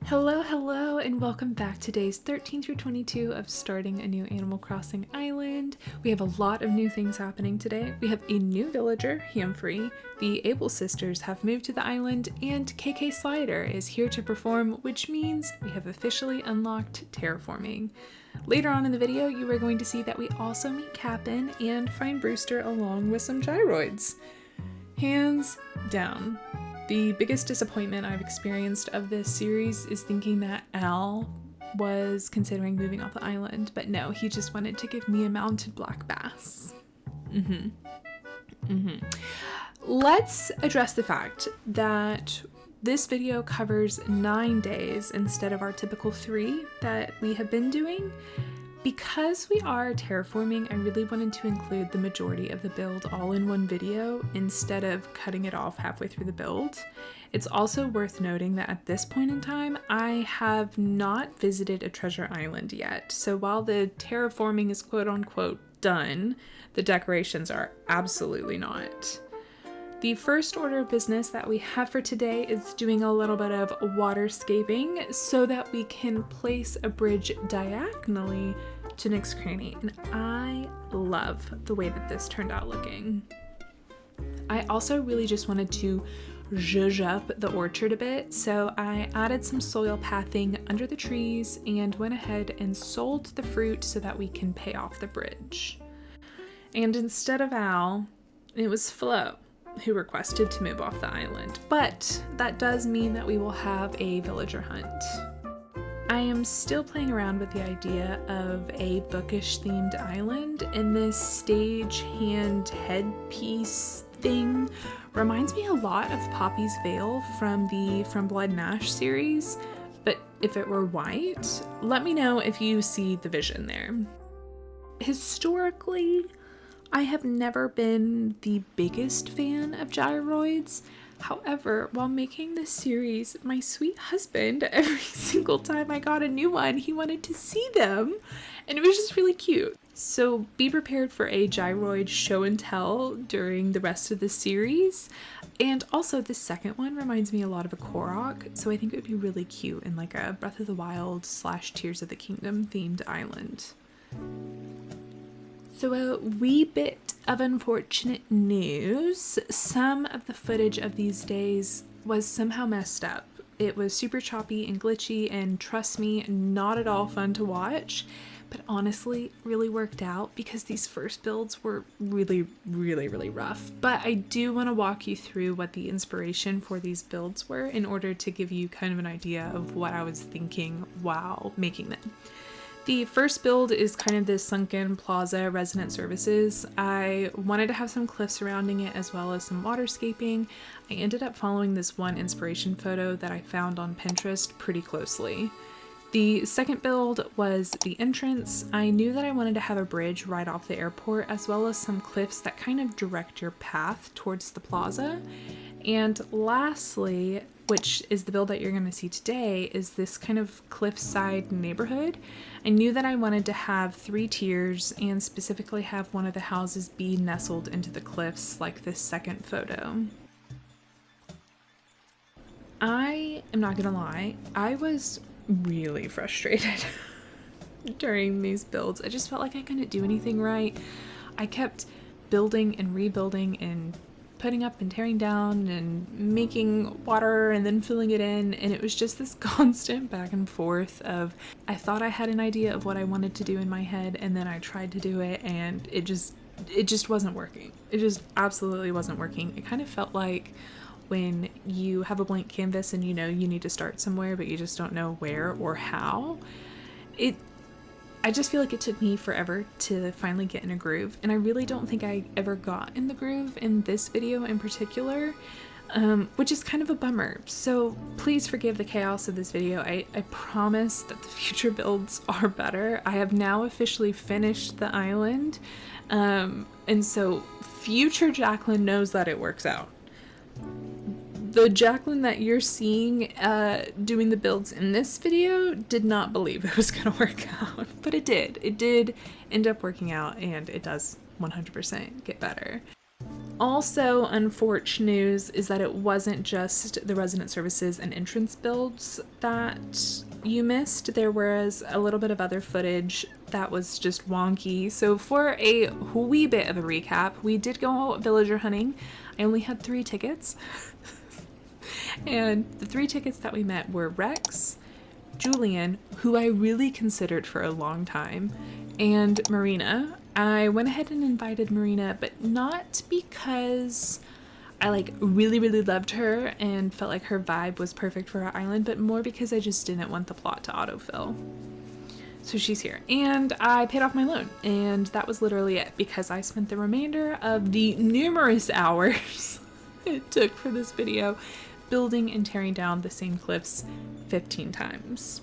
Hello, and welcome back to days 13 through 22 of starting a new Animal Crossing island. We have a lot of new things happening today. We have a new villager, Humphrey, the Able sisters have moved to the island, and KK Slider is here to perform, which means we have officially unlocked terraforming. Later on in the video, you are going to see that we also meet Cap'n and find Brewster along with some gyroids. Hands down, the biggest disappointment I've experienced of this series is thinking that Al was considering moving off the island, but no, he just wanted to give me a mounted black bass. Let's address the fact that this video covers 9 days instead of our typical 3 that we have been doing. Because we are terraforming, I really wanted to include the majority of the build all in one video instead of cutting it off halfway through the build. It's also worth noting that at this point in time, I have not visited a treasure island yet. So while the terraforming is quote unquote done, the decorations are absolutely not. The first order of business that we have for today is doing a little bit of waterscaping so that we can place a bridge diagonally to Nick's cranny. And I love the way that this turned out looking. I also really just wanted to zhuzh up the orchard a bit, so I added some soil pathing under the trees and went ahead and sold the fruit so that we can pay off the bridge. And instead of Al, it was Flo who requested to move off the island, but that does mean that we will have a villager hunt. I am still playing around with the idea of a bookish themed island, and this stage hand headpiece thing reminds me a lot of Poppy's Veil from the From Blood and Ash series, but if it were white. Let me know if you see the vision there. Historically, I have never been the biggest fan of gyroids. However, while making this series, my sweet husband, every single time I got a new one, he wanted to see them, and it was just really cute. So be prepared for a gyroid show and tell during the rest of the series. And also this second one reminds me a lot of a Korok, so I think it would be really cute in like a Breath of the Wild / Tears of the Kingdom themed island. So a wee bit of unfortunate news. Some of the footage of these days was somehow messed up. It was super choppy and glitchy, and trust me, not at all fun to watch, but honestly really worked out because these first builds were really rough. But I do want to walk you through what the inspiration for these builds were in order to give you kind of an idea of what I was thinking while making them. The first build is kind of this sunken plaza resident services. I wanted to have some cliffs surrounding it as well as some waterscaping. I ended up following this one inspiration photo that I found on Pinterest pretty closely. The second build was the entrance. I knew that I wanted to have a bridge right off the airport as well as some cliffs that kind of direct your path towards the plaza. And lastly, which is the build that you're going to see today, is this kind of cliffside neighborhood. I knew that I wanted to have 3 tiers and specifically have one of the houses be nestled into the cliffs like this second photo. I am not gonna lie, I was really frustrated during these builds. I just felt like I couldn't do anything right. I kept building and rebuilding and putting up and tearing down and making water and then filling it in, and it was just this constant back and forth of I thought I had an idea of what I wanted to do in my head, and then I tried to do it and it just wasn't working. It just absolutely wasn't working. It kind of felt like when you have a blank canvas and you know you need to start somewhere but you just don't know where or how. I just feel like it took me forever to finally get in a groove, and I really don't think I ever got in the groove in this video in particular, which is kind of a bummer. So please forgive the chaos of this video. I promise that the future builds are better. I have now officially finished the island, and so future Jacqueline knows that it works out. The Jacqueline that you're seeing doing the builds in this video did not believe it was gonna work out, but it did. It did end up working out, and it does 100% get better. Also, unfortunate news is that it wasn't just the resident services and entrance builds that you missed. There was a little bit of other footage that was just wonky. So for a wee bit of a recap, we did go villager hunting. I only had 3 tickets. And the 3 tickets that we met were Rex, Julian, who I really considered for a long time, and Marina. I went ahead and invited Marina, but not because I like really loved her and felt like her vibe was perfect for our island, but more because I just didn't want the plot to autofill. So she's here, and I paid off my loan, and that was literally it, because I spent the remainder of the numerous hours it took for this video building and tearing down the same cliffs 15 times.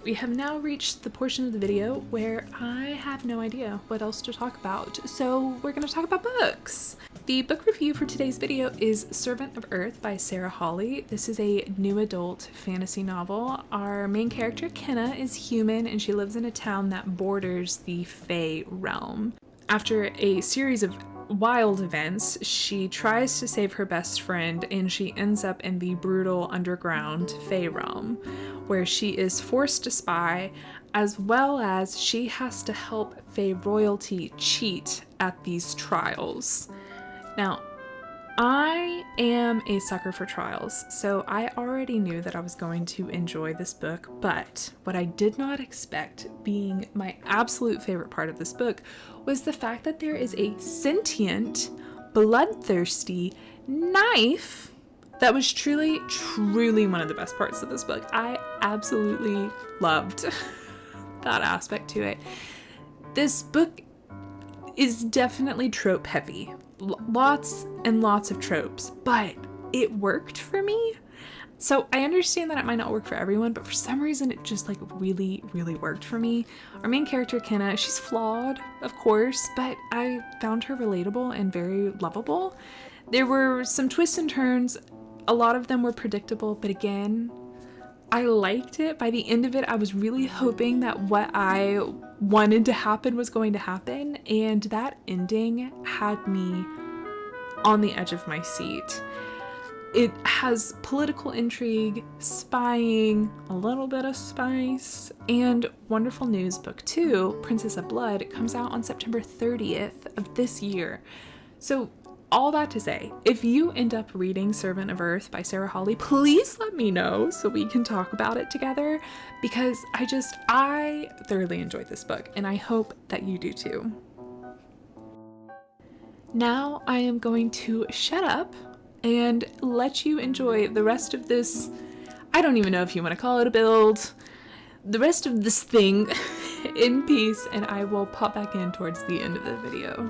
We have now reached the portion of the video where I have no idea what else to talk about, so we're going to talk about books. The book review for today's video is Servant of Earth by Sarah Hawley. This is a new adult fantasy novel. Our main character, Kenna, is human and she lives in a town that borders the Fae realm. After a series of wild events, she tries to save her best friend and she ends up in the brutal underground Fae realm, where she is forced to spy, as well as she has to help Fae royalty cheat at these trials. Now, I am a sucker for trials, so I already knew that I was going to enjoy this book, but what I did not expect, being my absolute favorite part of this book, was the fact that there is a sentient, bloodthirsty knife that was truly one of the best parts of this book. I absolutely loved that aspect to it. This book is definitely trope heavy. Lots and lots of tropes, but it worked for me. So I understand that it might not work for everyone, but for some reason it just like really worked for me. Our main character, Kenna, she's flawed, of course, but I found her relatable and very lovable. There were some twists and turns. A lot of them were predictable, but again, I liked it. By the end of it, I was really hoping that what I wanted to happen was going to happen, and that ending had me on the edge of my seat. It has political intrigue, spying, a little bit of spice, and wonderful news. Book 2, Princess of Blood, comes out on September 30th of this year. So all that to say, if you end up reading Servant of Earth by Sarah Hawley, please let me know so we can talk about it together, because I thoroughly enjoyed this book, and I hope that you do too. Now I am going to shut up and let you enjoy the rest of this, I don't even know if you want to call it a build, the rest of this thing in peace, and I will pop back in towards the end of the video.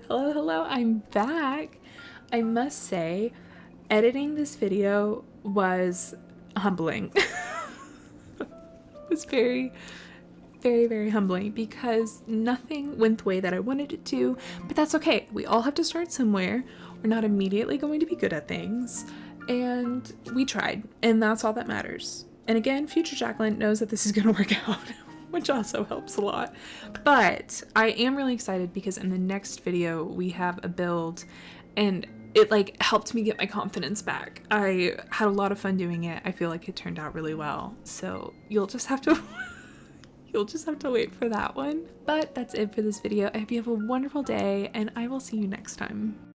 Hello, I'm back. I must say, editing this video was humbling. It was very, very humbling because nothing went the way that I wanted it to, but that's okay. We all have to start somewhere. We're not immediately going to be good at things, and we tried, and that's all that matters. And again, future Jacqueline knows that this is going to work out, which also helps a lot. But I am really excited because in the next video we have a build, and it like helped me get my confidence back. I had a lot of fun doing it. I feel like it turned out really well. So you'll just have to wait for that one. But that's it for this video. I hope you have a wonderful day, and I will see you next time.